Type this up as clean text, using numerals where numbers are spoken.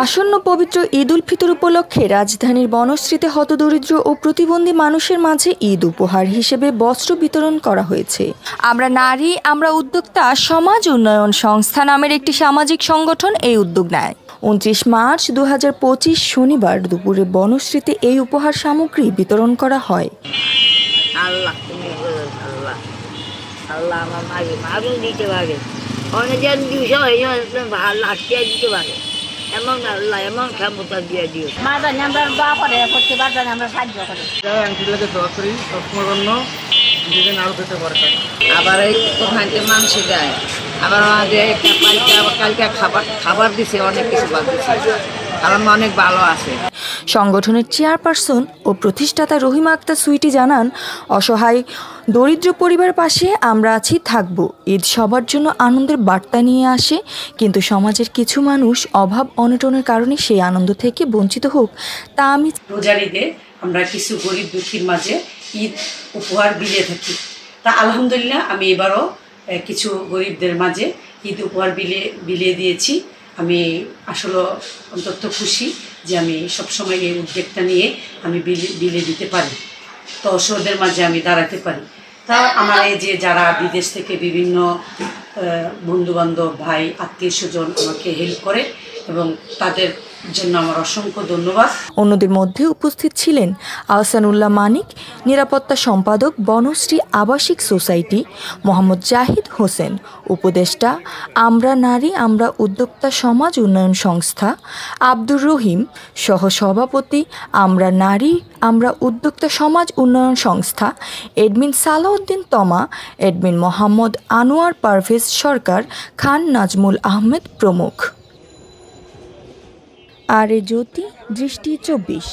আসন্ন পবিত্র ঈদ উল ফিতর উপলক্ষে রাজধানীর বনশ্রীতে হতদরিদ্র ও প্রতিবন্ধী মানুষের মাঝে ঈদ উপহার হিসেবে বস্ত্র বিতরণ করা হয়েছে। আমরা নারী আমরা উদ্যোক্তা সমাজ উন্নয়ন সংস্থা নামের একটি সামাজিক সংগঠন এই উদ্যোগ নেয়। 29 মার্চ 2025 শনিবার দুপুরে বনশ্রীতে এই উপহার সামগ্রী বিতরণ করা হয়। আল্লাহ তুমি আল্লাহ আল্লাহ আমার মারও দিতে পারে, অনেকজন দুশো ভালো লাঠিয়ে দিতে পারে, এমন আল্লাহ এমন ক্ষমতা দিয়ে দিও। মা জানি আমরা দোয়া করে প্রতিবার জানি আমরা সাহায্য করি, দোয়া করি সবসময় আরো দিতে পারে। আবার এই কোথায় মাংস দেয়, আবার আমাদের কালকে খাবার দিছে, অনেক কিছু বাদ দিচ্ছে, কারণ অনেক ভালো আছে। সংগঠনের চেয়ারপারসন ও প্রতিষ্ঠাতা রহিমা আক্তার সুইটি জানান, অসহায় দরিদ্র পরিবার পাশে আমরা আছি, থাকব। ঈদ সবার জন্য আনন্দের বার্তা নিয়ে আসে, কিন্তু সমাজের কিছু মানুষ অভাব অনটনের কারণে সেই আনন্দ থেকে বঞ্চিত হোক তা আমি। রোজার ঈদে আমরা কিছু গরিব দুঃখীর মাঝে ঈদ উপহার বিলিয়ে থাকি। তা আলহামদুলিল্লাহ আমি এবারও কিছু গরিবদের মাঝে ঈদ উপহার বিলিয়ে দিয়েছি। আমি আসলে অন্তত খুশি যে আমি সবসময় এই উদ্যোগটা নিয়ে আমি বিলিয়ে দিতে পারি, তো অসহায়দের মাঝে আমি দাঁড়াতে পারি। তা আমার এই যে যারা বিদেশ থেকে বিভিন্ন বন্ধুবান্ধব ভাই আত্মীয় স্বজন আমাকে হেল্প করে এবং তাদের জন্য আমার অসংখ্য ধন্যবাদ। অন্যদের মধ্যে উপস্থিত ছিলেন আহসানুল্লাহ মানিক, নিরাপত্তা সম্পাদক, বনশ্রী আবাসিক সোসাইটি, মোহাম্মদ জাহিদ হোসেন, উপদেষ্টা আমরা নারী আমরা উদ্যোক্তা সমাজ উন্নয়ন সংস্থা, আব্দুর রহিম, সহসভাপতি আমরা নারী আমরা উদ্যোক্তা সমাজ উন্নয়ন সংস্থা, এডমিন সালাউদ্দিন তমা, এডমিন মোহাম্মদ আনোয়ার পারভেজ সরকার, খান নাজমুল আহমেদ প্রমুখ। আর জ্যোতি, দৃষ্টি 24।